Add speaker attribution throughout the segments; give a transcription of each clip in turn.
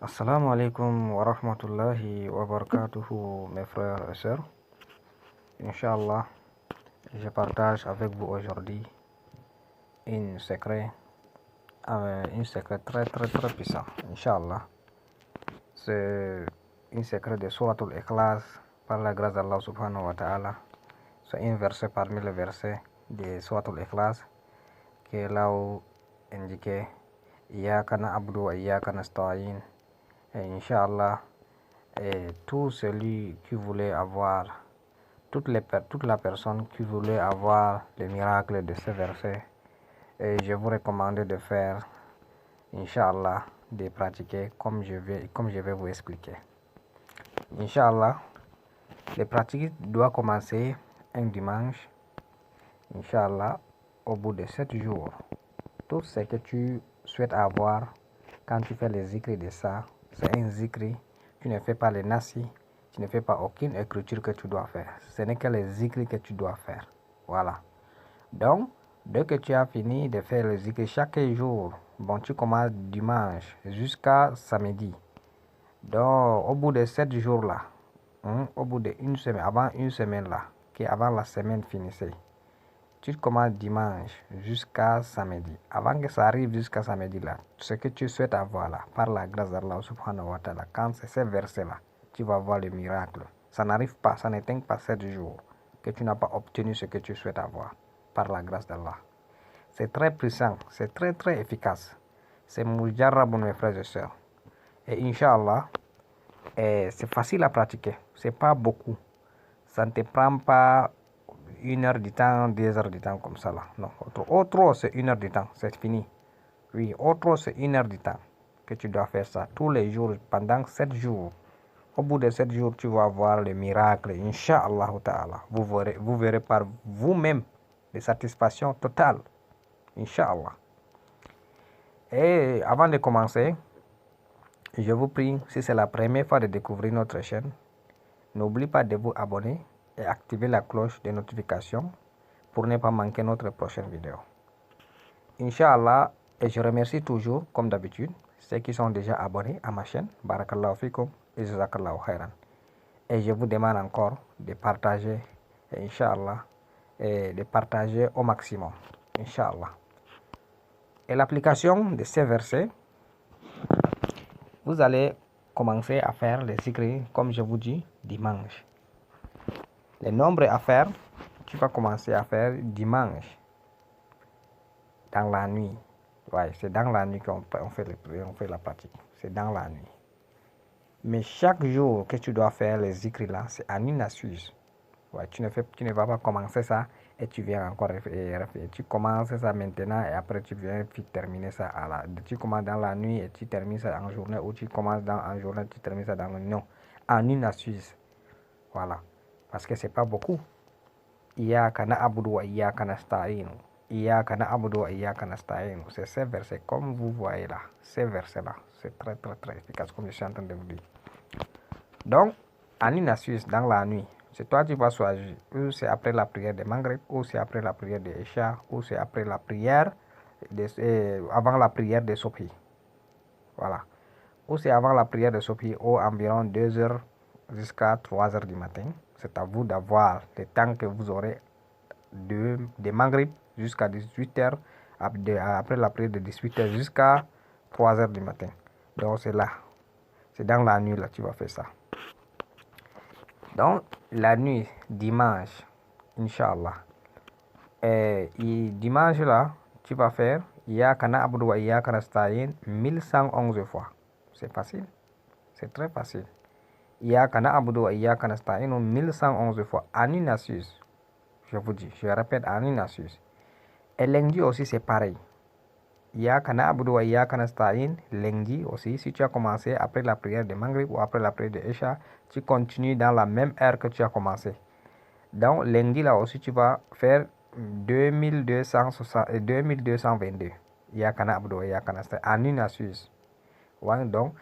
Speaker 1: Assalamu alaikum wa rahmatullahi wa barakatuhu, mes frères et sœurs. Inch'Allah, je partage avec vous aujourd'hui un secret, très très très puissant. Inch'Allah, c'est un secret de Suratul Ikhlas par la grâce d'Allah subhanahu wa ta'ala. C'est un verset parmi les versets de Suratul Ikhlas qui est là où indiqué Iyyaka na'budu wa iyyaka nasta'in. Et Inch'Allah, et tout celui qui voulait avoir, toute la personne qui voulait avoir le miracle de ce verset, et je vous recommande de faire, Inch'Allah, de pratiquer comme je vais vous expliquer. Inch'Allah, les pratiques doivent commencer un dimanche, Inch'Allah, au bout de 7 jours. Tout ce que tu souhaites avoir, quand tu fais les écrits de ça, c'est un zikri. Tu ne fais pas les nasi, tu ne fais pas aucune écriture que tu dois faire. Ce n'est que les écrits que tu dois faire. Voilà. Donc, dès que tu as fini de faire les écrits chaque jour, bon, tu commences dimanche jusqu'à samedi. Donc, au bout de 7 jours là, au bout d'une semaine, avant une semaine là, qui avant la semaine finissait, tu commences dimanche jusqu'à samedi. Avant que ça arrive jusqu'à samedi là, ce que tu souhaites avoir là, par la grâce d'Allah subhanahu wa ta'ala, quand c'est ces versets là, tu vas voir le miracle. Ça n'arrive pas, ça n'éteint pas 7 jours que tu n'as pas obtenu ce que tu souhaites avoir, par la grâce d'Allah. C'est très puissant, c'est très très efficace. C'est mujarrab, mes frères et sœurs. Et Inch'Allah, c'est facile à pratiquer, c'est pas beaucoup. Ça ne te prend pas 1 heure du temps, 2 heures du temps comme ça là. Non, au trop c'est 1 heure du temps, c'est fini. Oui, au trop c'est 1 heure du temps que tu dois faire ça tous les jours pendant 7 jours. Au bout de 7 jours, tu vas voir le miracle, Inch'Allah ta'ala. Vous verrez par vous-même des satisfactions totales, Inch'Allah. Et avant de commencer, je vous prie, si c'est la première fois de découvrir notre chaîne, n'oubliez pas de vous abonner et activer la cloche de notification pour ne pas manquer notre prochaine vidéo. Inch'Allah, et je remercie toujours, comme d'habitude, ceux qui sont déjà abonnés à ma chaîne, Barakallahu fikum et Jazakallahu khairan. Et je vous demande encore de partager, Inch'Allah, et de partager au maximum, Inch'Allah. Et l'application de ces versets, vous allez commencer à faire les écrits, comme je vous dis, dimanche. Les nombres à faire, tu vas commencer à faire dimanche, dans la nuit. Ouais, c'est dans la nuit qu'on fait la pratique. C'est dans la nuit. Mais chaque jour que tu dois faire les écrits là, c'est en une astuce. Ouais, tu ne vas pas commencer ça et tu viens encore tu commences ça maintenant et après tu viens terminer ça tu commences dans la nuit et tu termines ça en journée, ou tu commences en journée tu termines ça dans le non, en une astuce. Voilà, parce que c'est pas beaucoup. Iyyaka na'budu wa iyyaka nasta'in. Iyyaka na'budu wa iyyaka nasta'in. C'est ces versets comme vous voyez là, ces versets là, c'est très très très efficace comme je suis en train de vous dire. Donc, en une astuce dans la nuit, c'est toi qui vas choisir, ou c'est après la prière de Maghrib, ou c'est après la prière de Isha, ou c'est après la prière, avant la prière de Subhi. Voilà. Ou c'est avant la prière de Subhi, ou environ 2 heures jusqu'à 3 heures du matin. C'est à vous d'avoir le temps que vous aurez de Maghrib jusqu'à 18 heures, après la prière de 18 heures jusqu'à 3 heures du matin. Donc c'est là, c'est dans la nuit là tu vas faire ça. Donc, la nuit, dimanche, Inch'Allah. Et dimanche là, tu vas faire Iyyaka na'budu wa iyyaka nasta'in 1111 fois. C'est facile. C'est très facile. Iyyaka na'budu wa iyyaka nasta'in 1111 fois. En une astuce. Je vous dis, je répète, en une astuce. Et lundi aussi, c'est pareil. Iyyaka na'budu wa iyyaka nasta'in, lundi aussi, si tu as commencé après la prière de Maghrib ou après la prière de Isha, tu continues dans la même heure que tu as commencé. Donc, lundi là aussi, tu vas faire 2222. Iyyaka na'budu wa iyyaka nasta'in, en une astuce. Ouais, donc,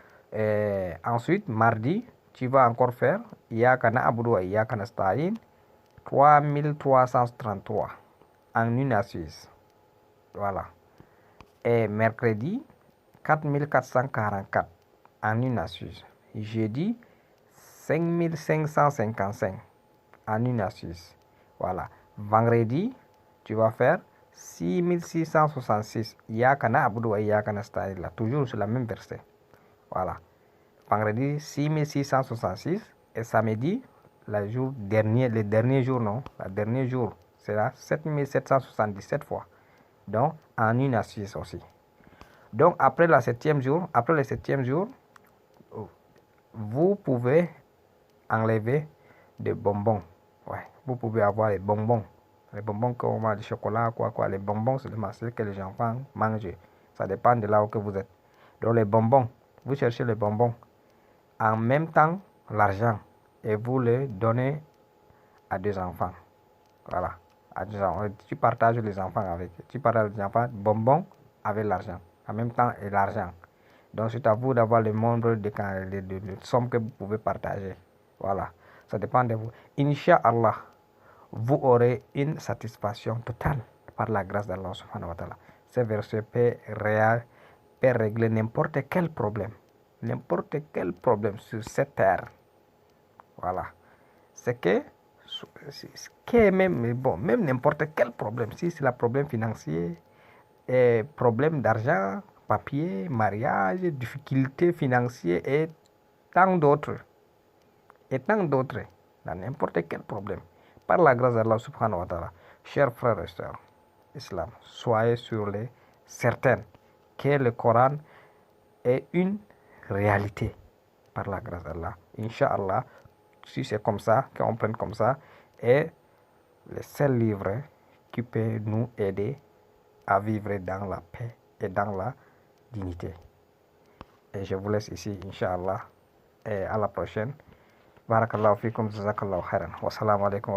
Speaker 1: ensuite, mardi, tu vas encore faire Iyyaka na'budu wa iyyaka nasta'in 3333 en une astuce. Voilà. Et mercredi, 4444 en une assise. J'ai dit 5555 en une assise. Voilà. Vendredi, tu vas faire 6666. Yakana Abdou et Yakana Style, là, toujours sur la même verset. Voilà. Vendredi, 6666. Et samedi, le dernier jour, non, le dernier jour, sera 7777 fois. Donc, en une assise aussi. Donc, après le septième jour, vous pouvez enlever des bonbons. Ouais, vous pouvez avoir les bonbons. Les bonbons comme du chocolat, quoi. Les bonbons, c'est le que les enfants mangent. Ça dépend de là où que vous êtes. Donc, les bonbons, vous cherchez les bonbons. En même temps, l'argent. Et vous le donnez à des enfants. Voilà. À des enfants. Tu partages les enfants avec. Tu partages les enfants, bonbons avec l'argent. En même temps, et l'argent. Donc, c'est à vous d'avoir le nombre de sommes que vous pouvez partager. Voilà. Ça dépend de vous. Inch'Allah, vous aurez une satisfaction totale par la grâce d'Allah subhanahu wa ta'ala. Ce verset peut régler n'importe quel problème. N'importe quel problème sur cette terre. Voilà. C'est que même, bon, même n'importe quel problème, si c'est le problème financier, problème d'argent, papier, mariage, difficultés financières et tant d'autres. Dans n'importe quel problème. Par la grâce d'Allah subhanahu wa ta'ala, chers frères et sœurs, islam, soyez sur les certains que le Coran est une réalité. Par la grâce d'Allah. Inch'Allah, si c'est comme ça, qu'on prenne comme ça, est le seul livre qui peut nous aider à vivre dans la paix et dans la dignité. Et je vous laisse ici, Inch'Allah, et à la prochaine. Barakallahu fikum, jazakallahu khairan. Wassalamu alaikum.